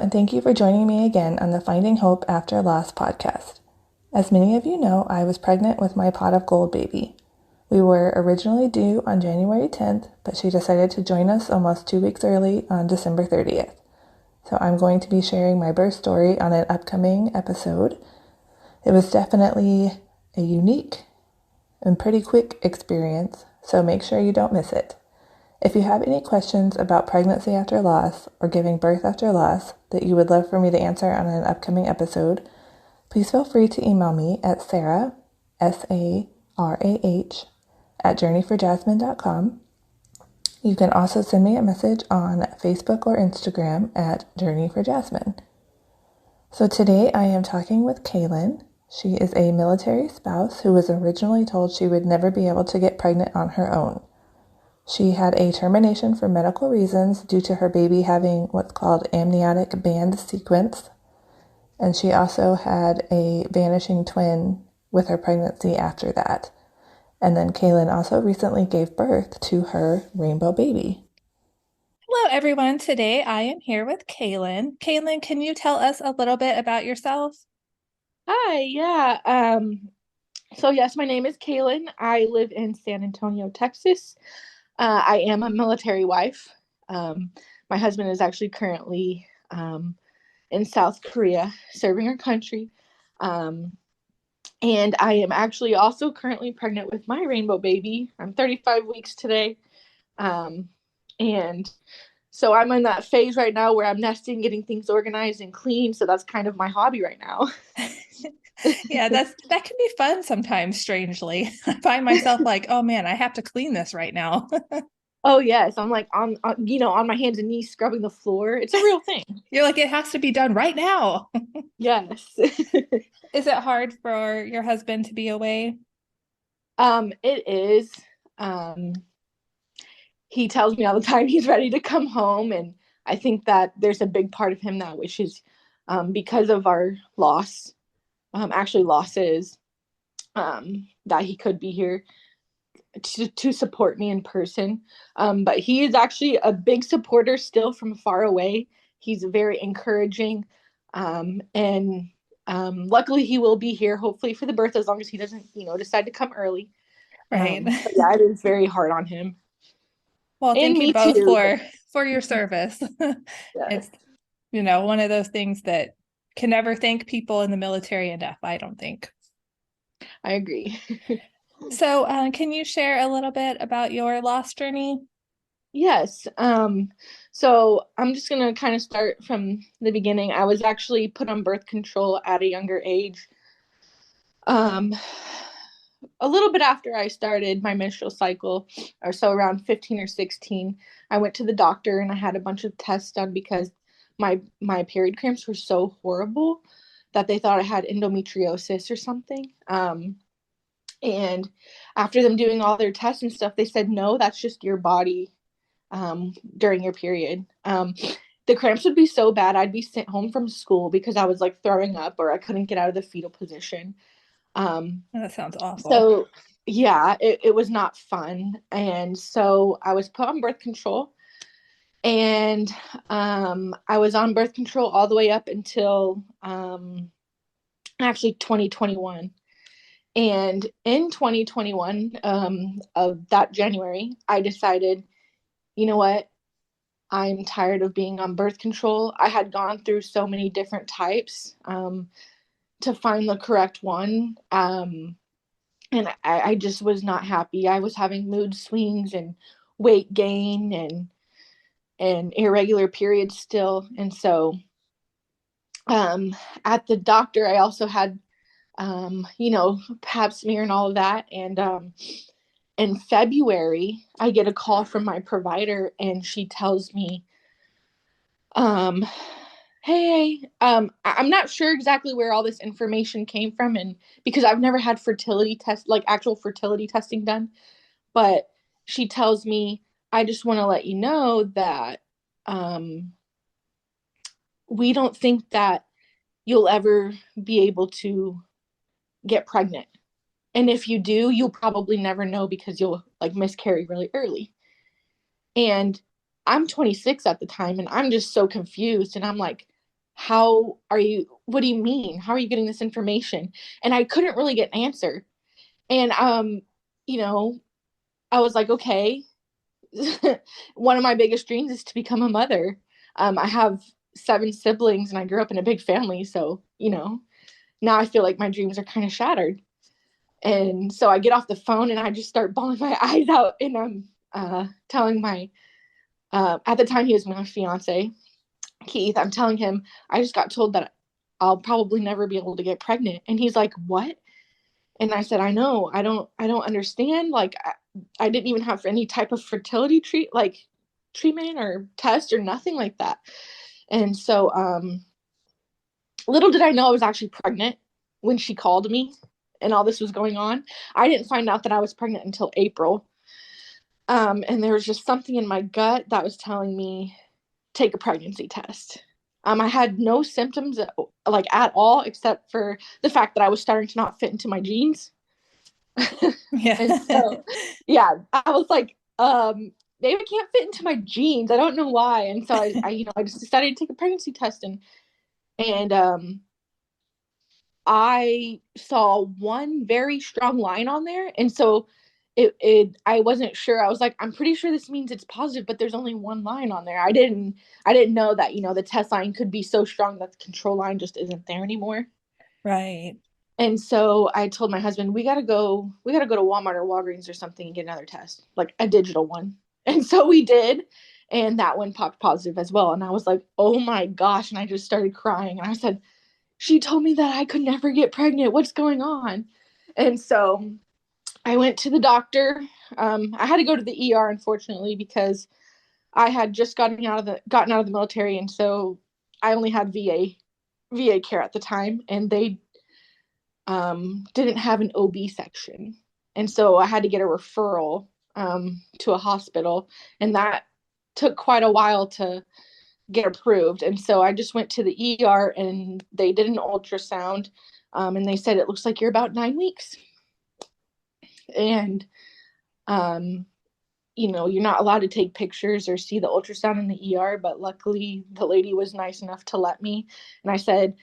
and thank you for joining me again on the Finding Hope After Loss podcast. As many of you know, I was pregnant with my pot of gold baby. We were originally due on January 10th, but she decided to join us almost 2 weeks early on December 30th. So I'm going to be sharing my birth story on an upcoming episode. It was definitely a unique and pretty quick experience, so make sure you don't miss it. If you have any questions about pregnancy after loss or giving birth after loss that you would love for me to answer on an upcoming episode, please feel free to email me at Sarah, S-A-R-A-H, at journeyforjasmine.com. You can also send me a message on Facebook or Instagram at Journey for Jasmine. So today I am talking with Calyn. She is a military spouse who was originally told she would never be able to get pregnant on her own. She had a termination for medical reasons due to her baby having what's called amniotic band sequence. And she also had a vanishing twin with her pregnancy after that. And then Calyn also recently gave birth to her rainbow baby. Hello, everyone. Today I am here with Calyn. Calyn, can you tell us a little bit about yourself? Hi, yeah. So yes, my name is Calyn. I live in San Antonio, Texas. I am a military wife. My husband is actually currently in South Korea serving our country. And I am actually also currently pregnant with my rainbow baby. I'm 35 weeks today. And so I'm in that phase right now where I'm nesting, getting things organized and clean. So that's kind of my hobby right now. Yeah, that can be fun sometimes, strangely. I find myself like, oh man, I have to clean this right now. Oh yes, I'm like on my hands and knees scrubbing the floor. It's a real thing. You're like, it has to be done right now. Yes. Is it hard for your husband to be away? It is. Um, he tells me all the time he's ready to come home, and I think that there's a big part of him that wishes, because of our loss, actually losses, that he could be here to support me in person. But he is actually a big supporter still from far away. He's very encouraging. And luckily he will be here hopefully for the birth as long as he doesn't, decide to come early. Right. But yeah, it is very hard on him. Well, And thank you me both too. for your service. Yes, It's, one of those things that can never thank people in the military enough, I don't think. I agree. So, can you share a little bit about your loss journey? Yes. So I'm just gonna kind of start from the beginning. I was actually put on birth control at a younger age. Um, a little bit after I started my menstrual cycle, or so around 15 or 16, I went to the doctor and I had a bunch of tests done because my period cramps were so horrible that they thought I had endometriosis or something. And after them doing all their tests and stuff, they said, no, that's just your body during your period. The cramps would be so bad, I'd be sent home from school because I was like throwing up or I couldn't get out of the fetal position. That sounds awful. So yeah, it was not fun. And so I was put on birth control, and I was on birth control all the way up until actually 2021. And in 2021, of that January, I decided, you know what? I'm tired of being on birth control. I had gone through so many different types to find the correct one. And I just was not happy. I was having mood swings and weight gain and irregular periods still. And so at the doctor, I also had pap smear and all of that. And in February, I get a call from my provider, and she tells me, um, hey, I'm not sure exactly where all this information came from, and because I've never had fertility test, like actual fertility testing done, but she tells me, I just want to let you know that um, we don't think that you'll ever be able to get pregnant. And if you do, you'll probably never know because you'll like miscarry really early. And I'm 26 at the time, and I'm just so confused. And I'm like, what do you mean? How are you getting this information? And I couldn't really get an answer. And, you know, I was like, okay, one of my biggest dreams is to become a mother. I have 7 siblings and I grew up in a big family. So, now I feel like my dreams are kind of shattered. And so I get off the phone and I just start bawling my eyes out. And I'm telling at the time he was my fiance, Keith, I'm telling him, I just got told that I'll probably never be able to get pregnant. And he's like, what? And I said, I know, I don't understand. Like, I didn't even have any type of fertility treatment or test or nothing like that. And so, little did I know I was actually pregnant when she called me and all this was going on. I didn't find out that I was pregnant until April. And there was just something in my gut that was telling me, take a pregnancy test. I had no symptoms like at all, except for the fact that I was starting to not fit into my jeans. Yeah. And so, yeah, I was like, maybe can't fit into my jeans. I don't know why. And so I just decided to take a pregnancy test and I saw one very strong line on there. And so I wasn't sure. I was like, I'm pretty sure this means it's positive, but there's only one line on there. I didn't know that, the test line could be so strong that the control line just isn't there anymore. Right. And so I told my husband, we gotta go to Walmart or Walgreens or something and get another test, like a digital one. And so we did, and that one popped positive as well. And I was like, oh my gosh. And I just started crying. And I said, she told me that I could never get pregnant. What's going on? And so I went to the doctor. I had to go to the ER, unfortunately, because I had just gotten out of the military, and so I only had VA care at the time, and they didn't have an OB section, and so I had to get a referral to a hospital, and that took quite a while to get approved. And so I just went to the ER and they did an ultrasound, and they said it looks like you're about 9 weeks. And you're not allowed to take pictures or see the ultrasound in the ER, but luckily the lady was nice enough to let me. And I said,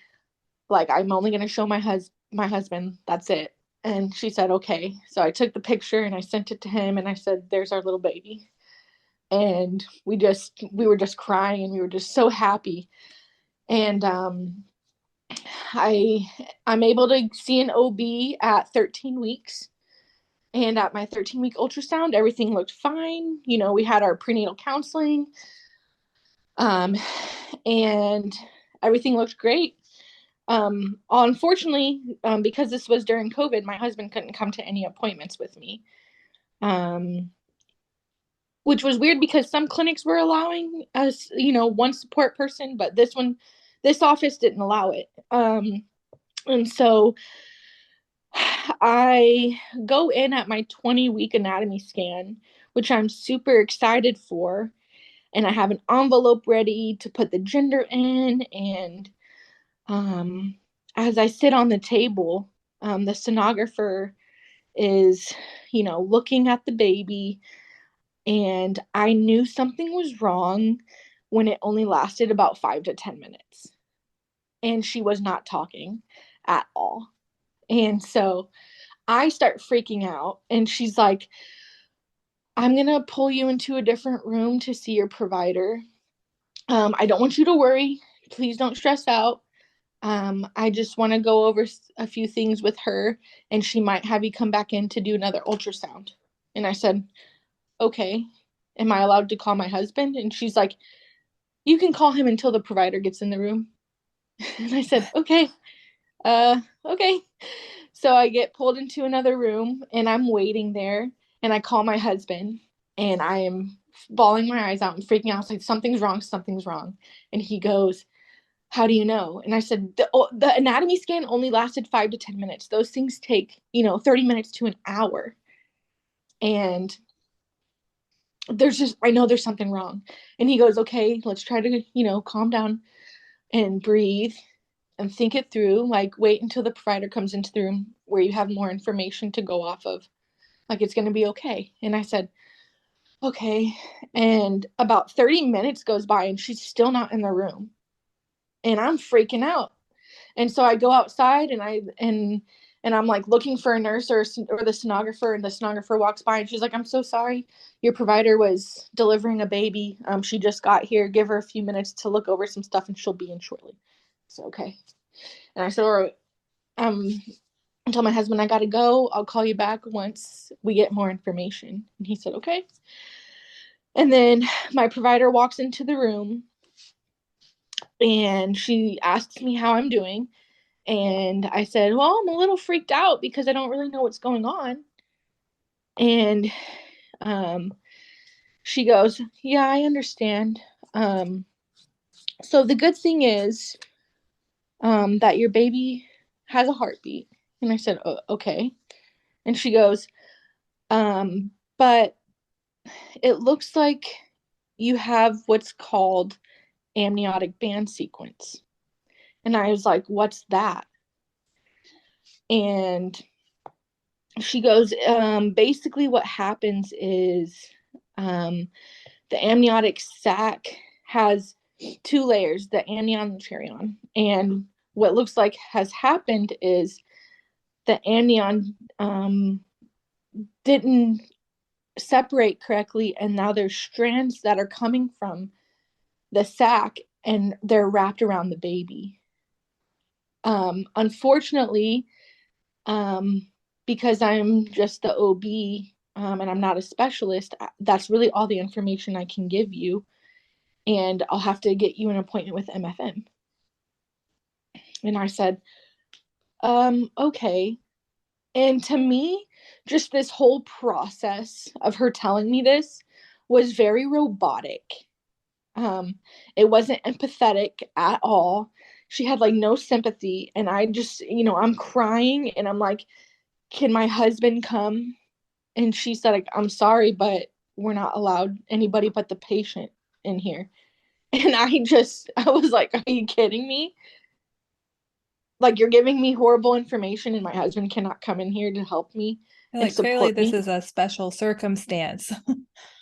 like, I'm only going to show my husband. That's it. And she said, okay. So I took the picture and I sent it to him and I said, there's our little baby. And we were just crying and we were just so happy. And I'm able to see an OB at 13 weeks. And at my 13-week ultrasound, everything looked fine. We had our prenatal counseling, um, and everything looked great. Unfortunately, because this was during COVID, my husband couldn't come to any appointments with me, which was weird because some clinics were allowing us, one support person, but this office didn't allow it. And so I go in at my 20-week anatomy scan, which I'm super excited for. And I have an envelope ready to put the gender in. And as I sit on the table, the sonographer is, looking at the baby. And I knew something was wrong when it only lasted about 5 to 10 minutes. And she was not talking at all. And so I start freaking out, and she's like, I'm going to pull you into a different room to see your provider. I don't want you to worry. Please don't stress out. I just want to go over a few things with her, and she might have you come back in to do another ultrasound. And I said, okay, am I allowed to call my husband? And she's like, you can call him until the provider gets in the room. And I said, okay, okay. So I get pulled into another room and I'm waiting there, and I call my husband and I am bawling my eyes out and freaking out. I was like, something's wrong, something's wrong. And he goes, how do you know? And I said, the anatomy scan only lasted 5 to 10 minutes. Those things take, 30 minutes to an hour. And I know there's something wrong. And he goes, okay, let's try to, calm down and breathe and think it through. Like, wait until the provider comes into the room where you have more information to go off of. Like, it's going to be okay. And I said, okay. And about 30 minutes goes by and she's still not in the room. and I'm freaking out. And so I go outside and I'm like looking for a nurse or the stenographer, and the stenographer walks by and she's like, "I'm so sorry. Your provider was delivering a baby. She just got here. Give her a few minutes to look over some stuff and she'll be in shortly." So, okay. And I said, "All right, I told my husband I got to go. I'll call you back once we get more information." And he said, "Okay." And then my provider walks into the room and she asks me how I'm doing. And I said, "Well, I'm a little freaked out because I don't really know what's going on." And she goes, "Yeah, I understand. Um, so the good thing is that your baby has a heartbeat." And I said, "Oh, okay." And she goes, "But it looks like you have what's called amniotic band sequence." And I was like, "What's that?" And she goes, "Basically what happens is um, the amniotic sac has two layers, the amnion and the chorion. And what looks like has happened is the amnion didn't separate correctly, and now there's strands that are coming from the sac and they're wrapped around the baby. Unfortunately, um, because I'm just the OB and I'm not a specialist, that's really all the information I can give you. And I'll have to get you an appointment with MFM." And I said, "Okay." And to me, just this whole process of her telling me this was very robotic. Um, it wasn't empathetic at all. She had like no sympathy. And I just, I'm crying and I'm like, "Can my husband come?" And she said, like, "I'm sorry, but we're not allowed anybody but the patient in here." And I was like, "Are you kidding me? Like, you're giving me horrible information and my husband cannot come in here to help me and Like, clearly, support this me." is a special circumstance.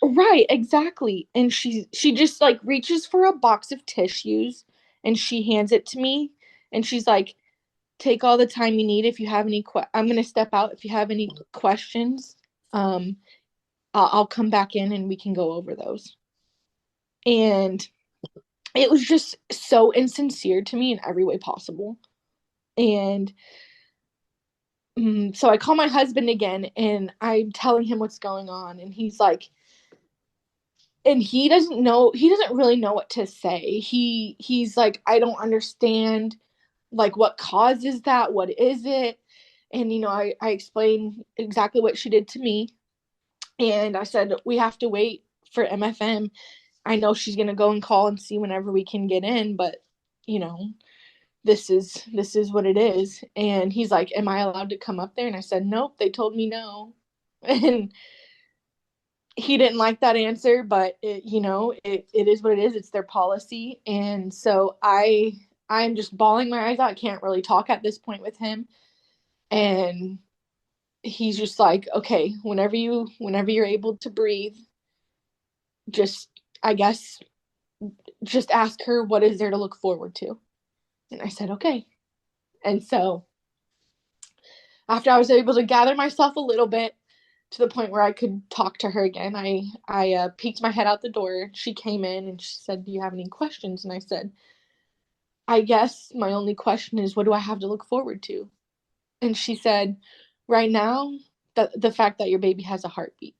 Right, exactly. And she just like reaches for a box of tissues and she hands it to me and she's like, "Take all the time you need. If you have any I'm going to step out. If you have any questions, um I'll come back in and we can go over those." And it was just so insincere to me in every way possible. And so I call my husband again and I'm telling him what's going on. And he's like, and he doesn't really know what to say. He's like, "I don't understand, like, what causes that? What is it?" And, I explained exactly what she did to me. And I said, "We have to wait for MFM. I know she's going to go and call and see whenever we can get in, but, you know, this is what it is." And he's like, "Am I allowed to come up there?" And I said, "Nope, they told me no." And he didn't like that answer, but it is what it is. It's their policy. And so I'm just bawling my eyes out. I can't really talk at this point with him. And he's just like, "Okay, whenever you're able to breathe, just, I guess, just ask her what is there to look forward to." And I said, "Okay." And so after I was able to gather myself a little bit to the point where I could talk to her again, I peeked my head out the door. She came in and she said, "Do you have any questions?" And I said, "I guess my only question is, what do I have to look forward to?" And she said, "Right now, the fact that your baby has a heartbeat."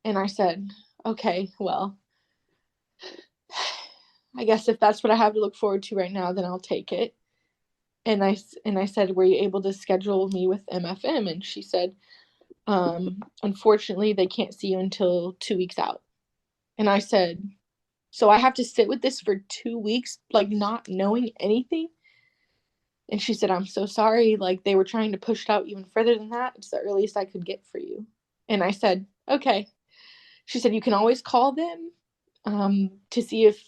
And I said, "Okay, well, I guess if that's what I have to look forward to right now, then I'll take it." And I said, "Were you able to schedule me with MFM?" And she said, "Unfortunately, they can't see you until 2 weeks out." And I said, "So I have to sit with this for 2 weeks, like not knowing anything?" And she said, "I'm so sorry. Like, they were trying to push it out even further than that. It's the earliest I could get for you." And I said, "Okay." She said, "You can always call them to see if,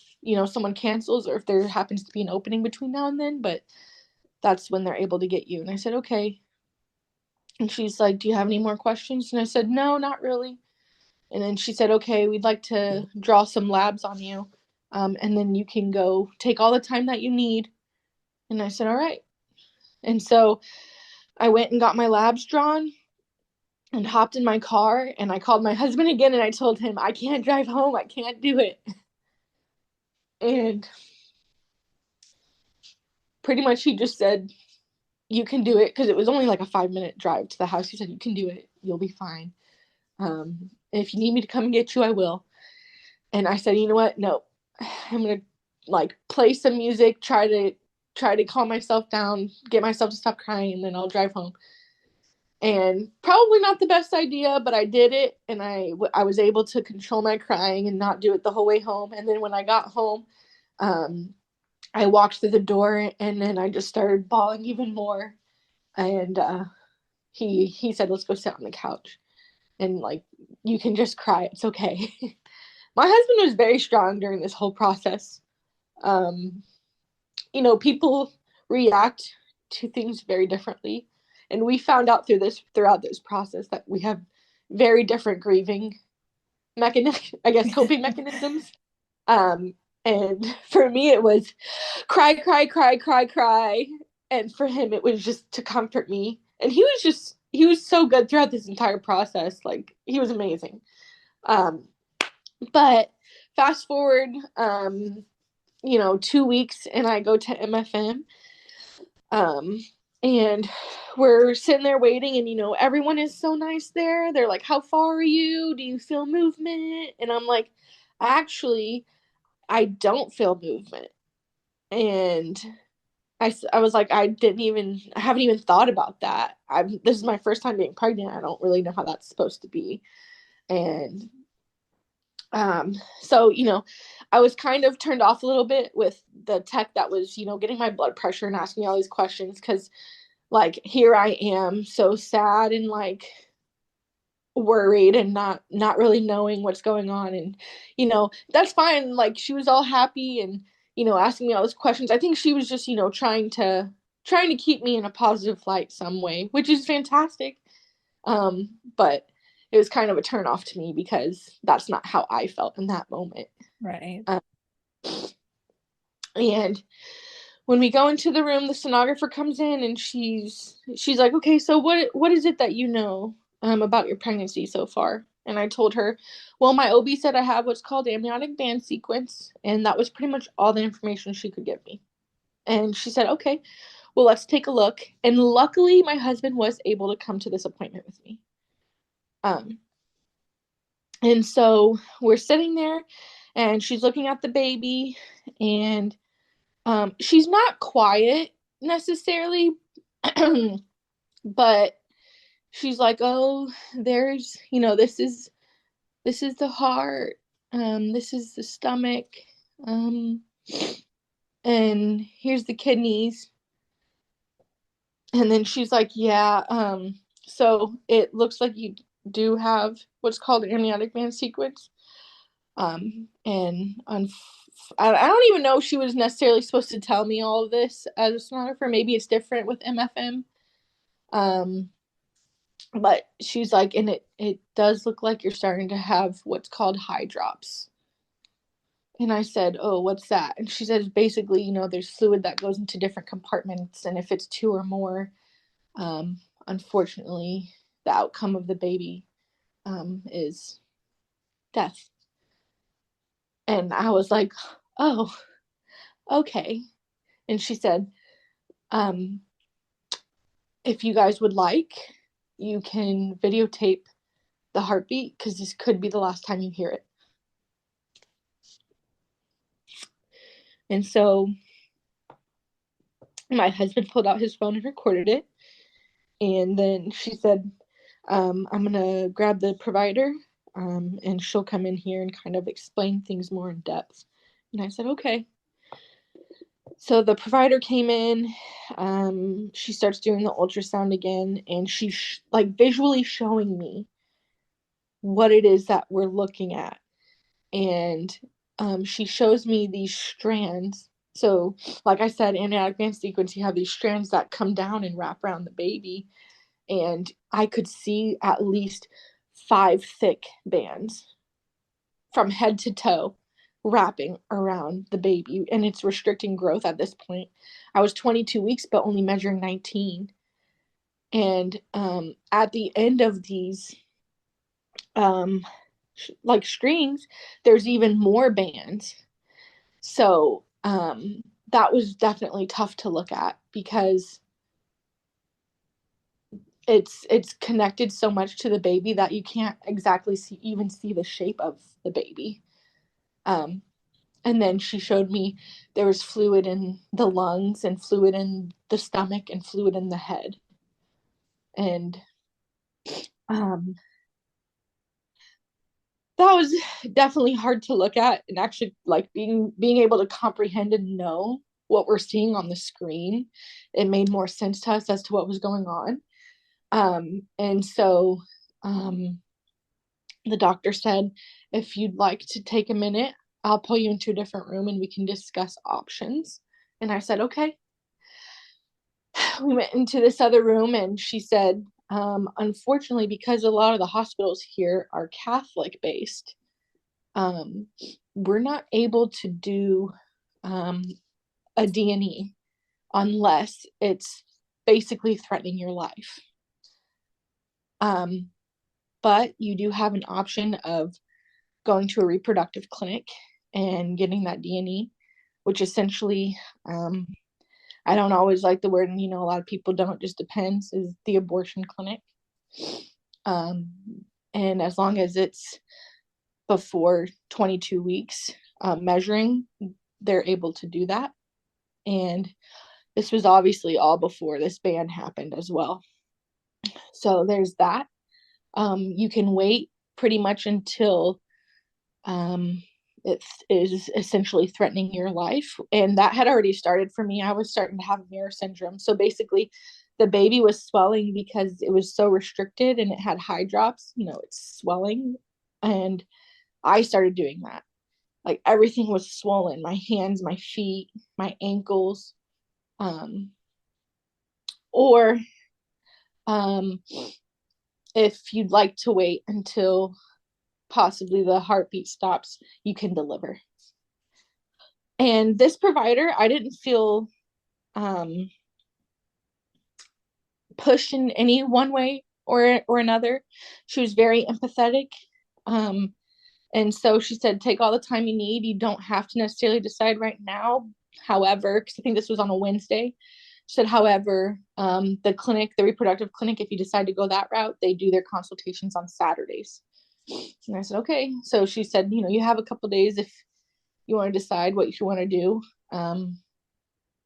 someone cancels or if there happens to be an opening between now and then, but that's when they're able to get you." And I said, "Okay." And she's like, "Do you have any more questions?" And I said, "No, not really." And then she said, "Okay, we'd like to draw some labs on you." and then you can go take all the time that you need. And I said, all right. And so I went and got my labs drawn and hopped in my car, and I called my husband again, and I told him, I can't drive home. I can't do it. And pretty much he just said, you can do it, because it was only like a 5-minute drive to the house. He said, you can do it. You'll be fine. If you need me to come and get you, I will. And I said, you know what? No, I'm going to like play some music, try to calm myself down, get myself to stop crying, and then I'll drive home. And probably not the best idea, but I did it, and I was able to control my crying and not do it the whole way home. And then when I got home, I walked through the door, and then I just started bawling even more. And he said, let's go sit on the couch, and like, you can just cry, it's okay. My husband was very strong during this whole process. People react to things very differently, and we found out throughout this process that we have very different grieving I guess coping mechanisms. And for me it was cry, cry, cry, cry, cry, and for him it was just to comfort me. And he was so good throughout this entire process. Like, he was amazing. But fast forward 2 weeks, and I go to MFM. And we're sitting there waiting, and everyone is so nice there. They're like, how far are you? Do you feel movement? And I'm like, actually, I don't feel movement. And I was like, I haven't even thought about that. This is my first time being pregnant. I don't really know how that's supposed to be. And so I was kind of turned off a little bit with the tech that was getting my blood pressure and asking me all these questions, because like, here I am so sad and like worried and not really knowing what's going on. And that's fine. Like, she was all happy and asking me all those questions. I think she was just trying to keep me in a positive light some way, which is fantastic. But it was kind of a turn off to me, because that's not how I felt in that moment. Right. And when we go into the room, the sonographer comes in, and she's like, okay, so what is it that about your pregnancy so far? And I told her, well, my OB said I have what's called amniotic band sequence, and that was pretty much all the information she could give me. And she said, okay, well, let's take a look. And luckily, my husband was able to come to this appointment with me. And so we're sitting there, and she's looking at the baby, and she's not quiet necessarily, but she's like, oh, there's, this is the heart, this is the stomach, and here's the kidneys. And then she's like, yeah, so it looks like you do have what's called amniotic band sequence. And I don't even know if she was necessarily supposed to tell me all of this as a sonographer. Maybe it's different with MFM. But she's like, and it does look like you're starting to have what's called high drops. And I said, oh, what's that? And she says, basically, there's fluid that goes into different compartments, and if it's 2 or more, unfortunately, the outcome of the baby is death. And I was like, oh, okay. And she said, if you guys would like, you can videotape the heartbeat, because this could be the last time you hear it. And so my husband pulled out his phone and recorded it. And then she said, I'm going to grab the provider, and she'll come in here and kind of explain things more in depth. And I said, okay. So the provider came in, she starts doing the ultrasound again, and she's like visually showing me what it is that we're looking at. And she shows me these strands. So like I said, amniotic band sequence, you have these strands that come down and wrap around the baby. And I could see at least 5 thick bands from head to toe wrapping around the baby, and it's restricting growth at this point. I was 22 weeks, but only measuring 19. And at the end of these like strings, there's even more bands. So that was definitely tough to look at, because it's connected so much to the baby that you can't exactly even see the shape of the baby. And then she showed me there was fluid in the lungs and fluid in the stomach and fluid in the head. And um, that was definitely hard to look at, and actually like being able to comprehend and know what we're seeing on the screen. It made more sense to us as to what was going on. And so the doctor said, if you'd like to take a minute, I'll pull you into a different room and we can discuss options. And I said, okay. We went into this other room, and she said, unfortunately, because a lot of the hospitals here are Catholic based, we're not able to do a D&E unless it's basically threatening your life. But you do have an option of going to a reproductive clinic and getting that D&E, which essentially, I don't always like the word, and a lot of people don't, just depends, is the abortion clinic. And as long as it's before 22 weeks measuring, they're able to do that. And this was obviously all before this ban happened as well. So there's that. You can wait pretty much until it is essentially threatening your life. And that had already started for me. I was starting to have mirror syndrome. So basically, the baby was swelling because it was so restricted and it had high drops, it's swelling. And I started doing that. Like everything was swollen, my hands, my feet, my ankles. Or if you'd like to wait until possibly the heartbeat stops, you can deliver. And this provider, I didn't feel pushed in any one way or another. She was very empathetic. And so she said, take all the time you need. You don't have to necessarily decide right now. However, because I think this was on a Wednesday, she said, however, the clinic, the reproductive clinic, if you decide to go that route, they do their consultations on Saturdays. And I said, okay. So she said, you have a couple days if you want to decide what you want to do. And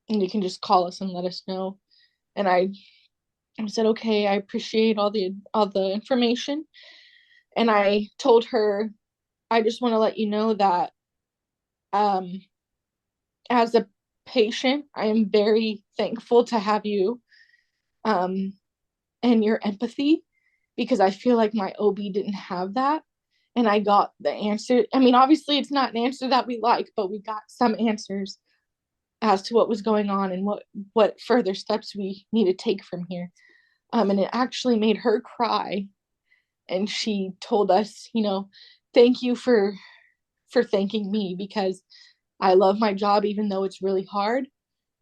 you can just call us and let us know. And I said, okay, I appreciate all the information. And I told her, I just want to let you know that as a patient, I am very thankful to have you and your empathy, because I feel like my OB didn't have that. And I got the answer. I mean, obviously, it's not an answer that we like, but we got some answers as to what was going on and what further steps we need to take from here. And it actually made her cry. And she told us, thank you for thanking me, because I love my job, even though it's really hard,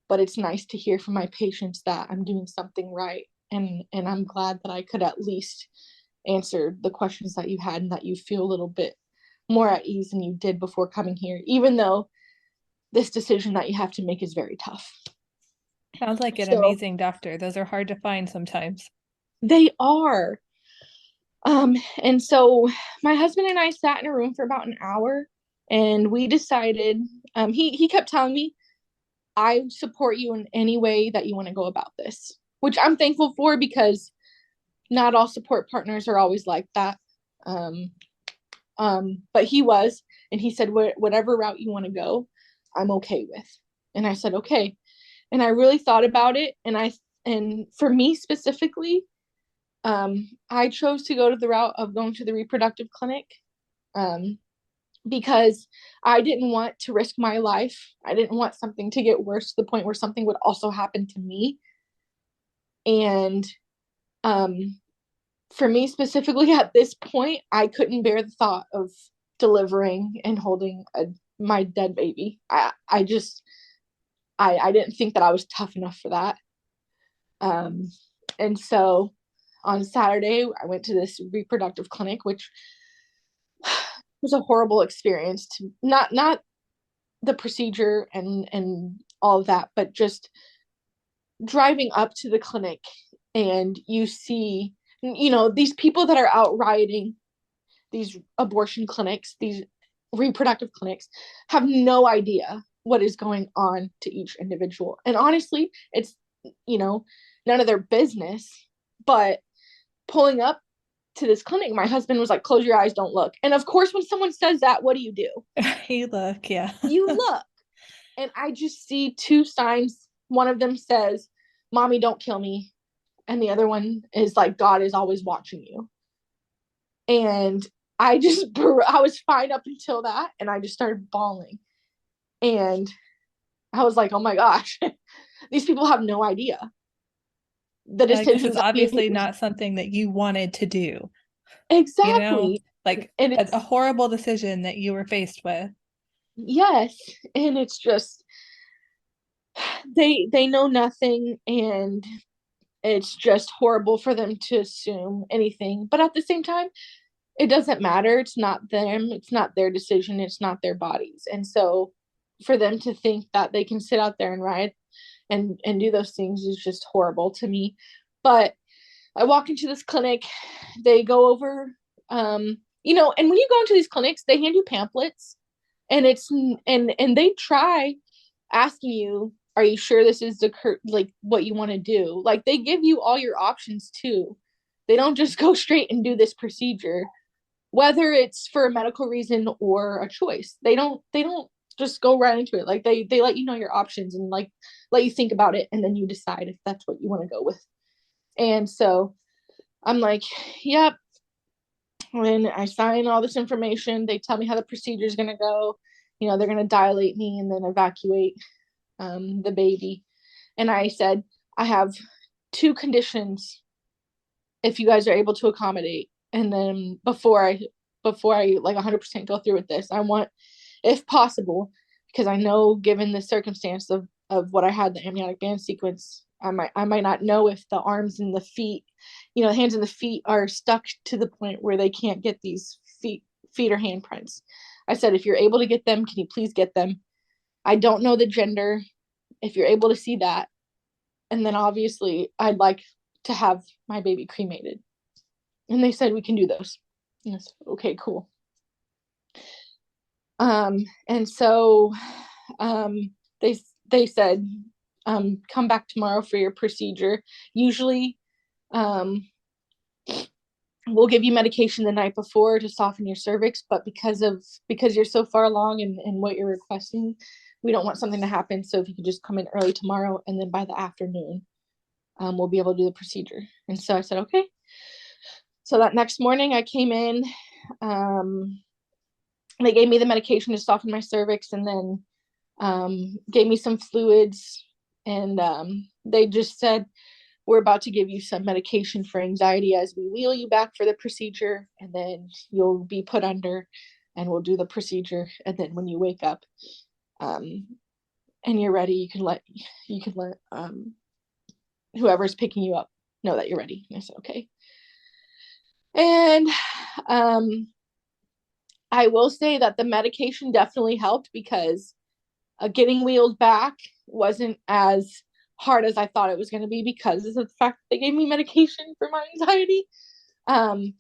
but it's nice to hear from my patients that I'm doing something right. And I'm glad that I could at least answer the questions that you had, and that you feel a little bit more at ease than you did before coming here, even though this decision that you have to make is very tough. Sounds like an So amazing doctor. Those are hard to find sometimes. they are. And so my husband and I sat in a room for about an hour, and we decided, he kept telling me, I support you in any way that you want to go about this, which I'm thankful for, because not all support partners are always like that. But he was, and he said, whatever route you want to go, I'm okay with. And I said, okay. And I really thought about it. And for me specifically, I chose to go to the route of going to the reproductive clinic, because I didn't want to risk my life. I didn't want something to get worse to the point where something would also happen to me. And for me specifically, at this point, I couldn't bear the thought of delivering and holding a my dead baby. I didn't think that I was tough enough for that. And so on Saturday, I went to this reproductive clinic, which was a horrible experience. To not the procedure and all of that, but just driving up to the clinic, and you see, these people that are out rioting these abortion clinics, these reproductive clinics, have no idea what is going on to each individual. And honestly, it's, none of their business. But pulling up to this clinic, my husband was like, close your eyes, don't look. And of course, when someone says that, what do? You look, yeah. You look. And I just see two signs. One of them says, Mommy, don't kill me. And the other one is like, God is always watching you. And I was fine up until that. And I just started bawling. And I was like, oh my gosh, these people have no idea the This decisions is obviously not something that you wanted to do. Exactly. Like And a horrible decision that you were faced with. Yes. And it's just, they know nothing, and it's just horrible for them to assume anything. But at the same time, it doesn't matter. It's not them. It's not their decision. It's not their bodies. And so for them to think that they can sit out there and riot and do those things is just horrible to me. But I walk into this clinic, they go over, and when you go into these clinics, they hand you pamphlets, and they try asking you, are you sure this is like what you want to do? Like, they give you all your options too. They don't just go straight and do this procedure, whether it's for a medical reason or a choice. They don't just go right into it. Like, they let you know your options, and like let you think about it, and then you decide if that's what you want to go with. And so I'm like, yep. And I sign all this information. They tell me how the procedure is going to go. They're going to dilate me and then evacuate the baby. And I said, I have two conditions if you guys are able to accommodate. And then before I like 100% go through with this, I want, if possible, because I know given the circumstance of what I had, the amniotic band sequence, I might not know if the arms and the feet, the hands and the feet are stuck to the point where they can't get these feet or handprints. I said, if you're able to get them, can you please get them? I don't know the gender. If you're able to see that. And then obviously I'd like to have my baby cremated. And they said, we can do those. And I said, okay, cool. And so they said, come back tomorrow for your procedure. Usually we'll give you medication the night before to soften your cervix, but because you're so far along in what you're requesting, we don't want something to happen. So if you could just come in early tomorrow, and then by the afternoon, we'll be able to do the procedure. And so I said, okay. So that next morning I came in, they gave me the medication to soften my cervix, and then gave me some fluids, and they just said, we're about to give you some medication for anxiety as we wheel you back for the procedure, and then you'll be put under, and we'll do the procedure. And then when you wake up, and you're ready, you can let whoever's picking you up know that you're ready. And I said, okay. And I will say that the medication definitely helped, because getting wheeled back wasn't as hard as I thought it was going to be, because of the fact that they gave me medication for my anxiety. And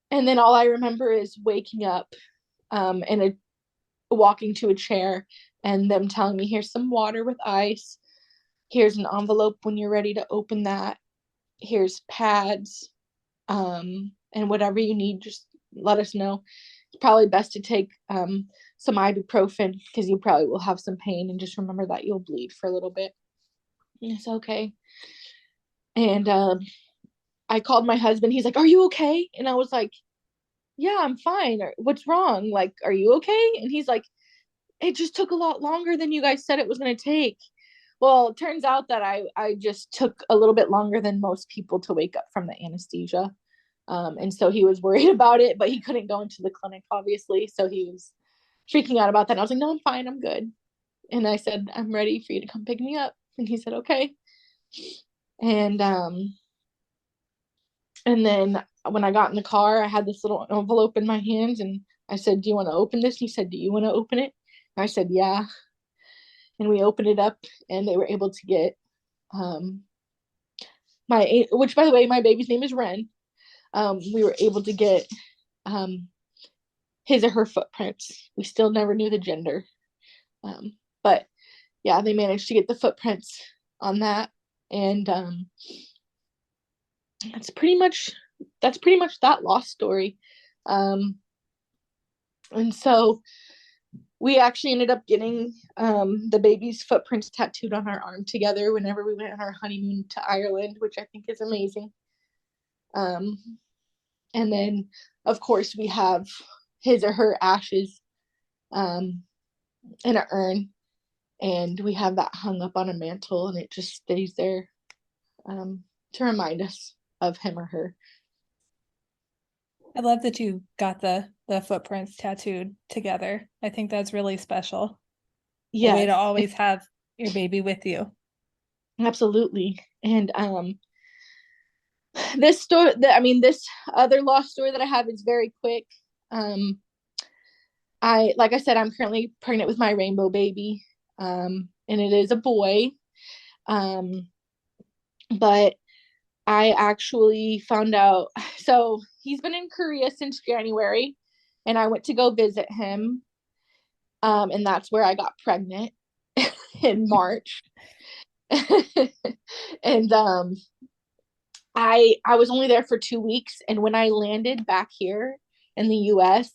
then all I remember is waking up and walking to a chair, and them telling me, here's some water with ice. Here's an envelope when you're ready to open that. Here's pads. And whatever you need, just let us know. It's probably best to take some ibuprofen, because you probably will have some pain, and just remember that you'll bleed for a little bit. And it's okay. And I called my husband. He's like, are you okay? And I was like, yeah, I'm fine. What's wrong? Like, are you okay? And he's like, it just took a lot longer than you guys said it was going to take. Well, it turns out that I just took a little bit longer than most people to wake up from the anesthesia. And so he was worried about it, but he couldn't go into the clinic, obviously. So he was freaking out about that. And I was like, no, I'm fine, I'm good. And I said, I'm ready for you to come pick me up. And he said, okay. And then when I got in the car, I had this little envelope in my hands, and I said, do you want to open this? And he said, do you want to open it? And I said, yeah. And we opened it up, and they were able to get which, by the way, my baby's name is Ren. We were able to get his or her footprints. We still never knew the gender. But yeah, they managed to get the footprints on that. And that's pretty much that lost story. And so we actually ended up getting the baby's footprints tattooed on our arm together whenever we went on our honeymoon to Ireland, which I think is amazing. And then, of course, we have his or her ashes in an urn, and we have that hung up on a mantle, and it just stays there to remind us of him or her. I love that you got the footprints tattooed together. I think that's really special. A way to Yes, always have your baby with you. absolutely. And this story, this other lost story that I have is very quick. Like I said, I'm currently pregnant with my rainbow baby, and it is a boy. But I actually found out, so he's been in Korea since January, and I went to go visit him, and that's where I got pregnant in March. And I was only there for 2 weeks, and when I landed back here in the US,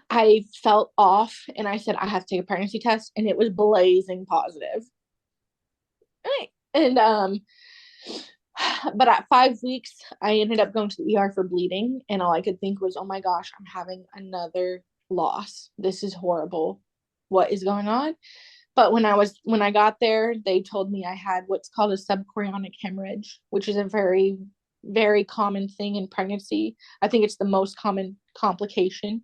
I felt off, and I said I have to take a pregnancy test, and it was blazing positive. And but at 5 weeks, I ended up going to the ER for bleeding, and all I could think was, oh my gosh, I'm having another loss. This is horrible. What is going on? But when I got there, they told me I had what's called a subchorionic hemorrhage, which is a very, very common thing in pregnancy. I think it's the most common complication,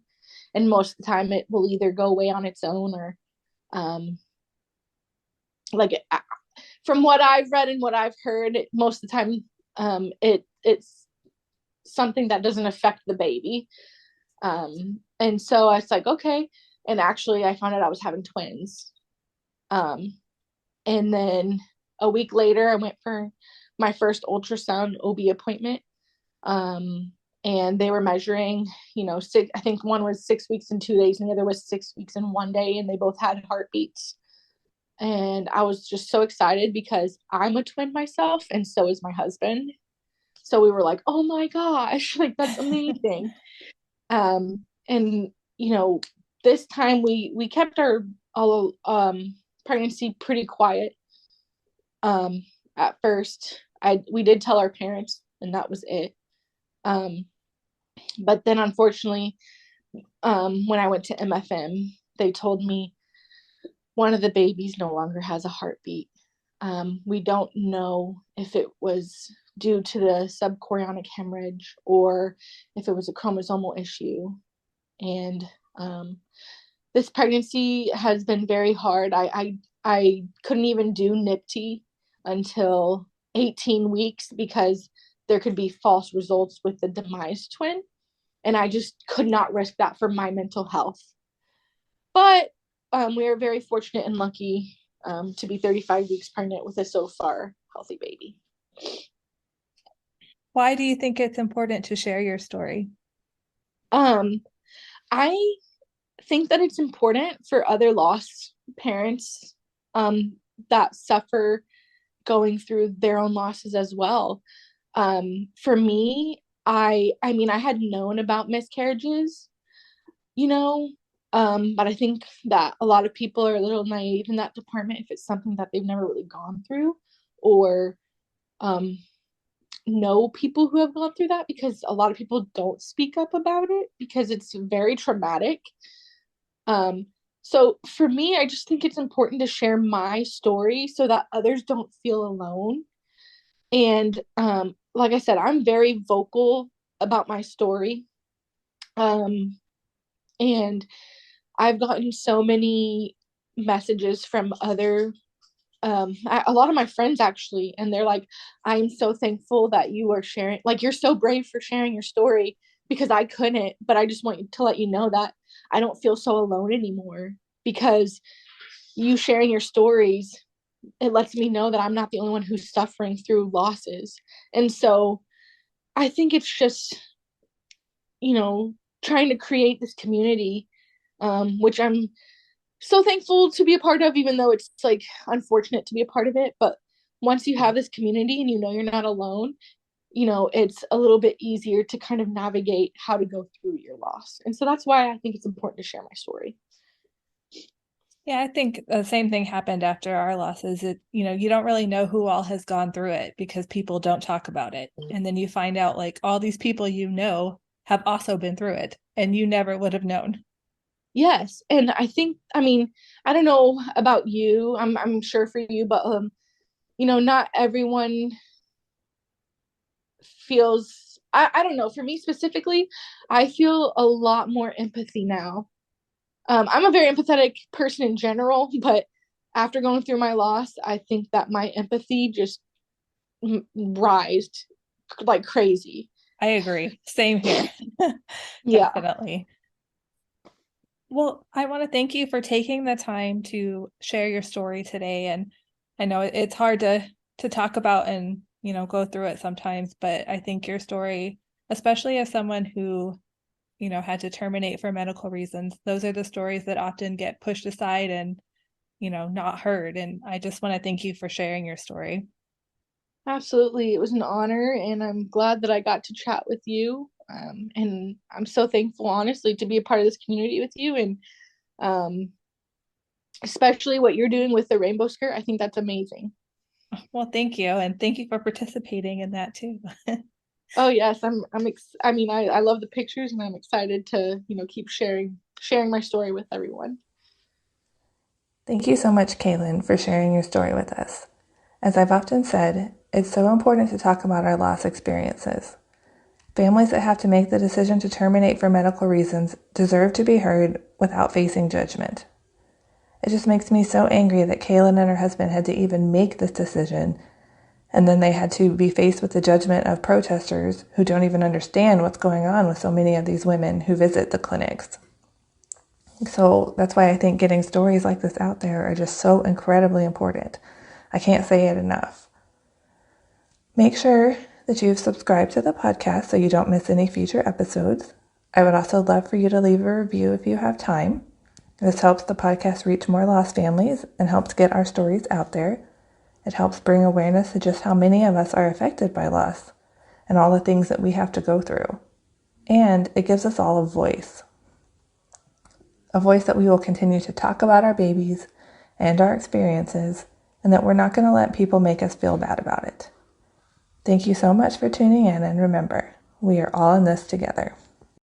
and most of the time it will either go away on its own, or like from what I've read and what I've heard, most of the time it's something that doesn't affect the baby. And so I was like, okay. And actually, I found out I was having twins. And then a week later, I went for my first ultrasound OB appointment. And they were measuring, I think one was 6 weeks and 2 days, and the other was 6 weeks and 1 day, and they both had heartbeats. And I was just so excited because I'm a twin myself, and so is my husband. So we were like, oh my gosh, like that's amazing. And this time we kept our all pregnancy pretty quiet. At first, we did tell our parents, and that was it. But then unfortunately, when I went to MFM, they told me one of the babies no longer has a heartbeat. We don't know if it was due to the subchorionic hemorrhage or if it was a chromosomal issue. And this pregnancy has been very hard. I couldn't even do NIPT until 18 weeks because there could be false results with the demised twin. And I just could not risk that for my mental health. But we are very fortunate and lucky to be 35 weeks pregnant with a so far healthy baby. Why do you think it's important to share your story? I think that it's important for other lost parents that suffer going through their own losses as well. For me, I had known about miscarriages, but I think that a lot of people are a little naive in that department if it's something that they've never really gone through, or know people who have gone through that, because a lot of people don't speak up about it because it's very traumatic. So for me, I just think it's important to share my story so that others don't feel alone. And like I said, I'm very vocal about my story. And I've gotten so many messages from a lot of my friends actually, and they're like, I'm so thankful that you are sharing, like, you're so brave for sharing your story, because I couldn't, but I just want to let you know that I don't feel so alone anymore, because you sharing your stories, it lets me know that I'm not the only one who's suffering through losses. And so I think it's just, trying to create this community, which I'm so thankful to be a part of, even though it's like unfortunate to be a part of it. But once you have this community and you're not alone, it's a little bit easier to kind of navigate how to go through your loss. And so that's why I think it's important to share my story. Yeah, I think the same thing happened after our losses. You don't really know who all has gone through it because people don't talk about it. And then you find out like all these people have also been through it and you never would have known. Yes. And I mean, I don't know about you. I'm sure for you, but not everyone feels, I don't know, for me specifically, I feel a lot more empathy now. I'm a very empathetic person in general, but after going through my loss, I think that my empathy just rised like crazy. I agree. Same here. Yeah. Definitely. Well, I want to thank you for taking the time to share your story today. And I know it's hard to talk about and, go through it sometimes, but I think your story, especially as someone who, had to terminate for medical reasons, those are the stories that often get pushed aside and, not heard. And I just want to thank you for sharing your story. Absolutely. It was an honor, and I'm glad that I got to chat with you. And I'm so thankful, honestly, to be a part of this community with you. And um, especially what you're doing with the rainbow skirt. I think that's amazing. Well, thank you. And thank you for participating in that too. Oh yes, I mean, I love the pictures, and I'm excited to, keep sharing my story with everyone. Thank you so much, Calyn, for sharing your story with us. As I've often said, it's so important to talk about our loss experiences. Families that have to make the decision to terminate for medical reasons deserve to be heard without facing judgment. It just makes me so angry that Calyn and her husband had to even make this decision, and then they had to be faced with the judgment of protesters who don't even understand what's going on with so many of these women who visit the clinics. So that's why I think getting stories like this out there are just so incredibly important. I can't say it enough. Make sure that you've subscribed to the podcast so you don't miss any future episodes. I would also love for you to leave a review if you have time. This helps the podcast reach more lost families and helps get our stories out there. It helps bring awareness to just how many of us are affected by loss and all the things that we have to go through. And it gives us all a voice that we will continue to talk about our babies and our experiences, and that we're not going to let people make us feel bad about it. Thank you so much for tuning in, and remember, we are all in this together.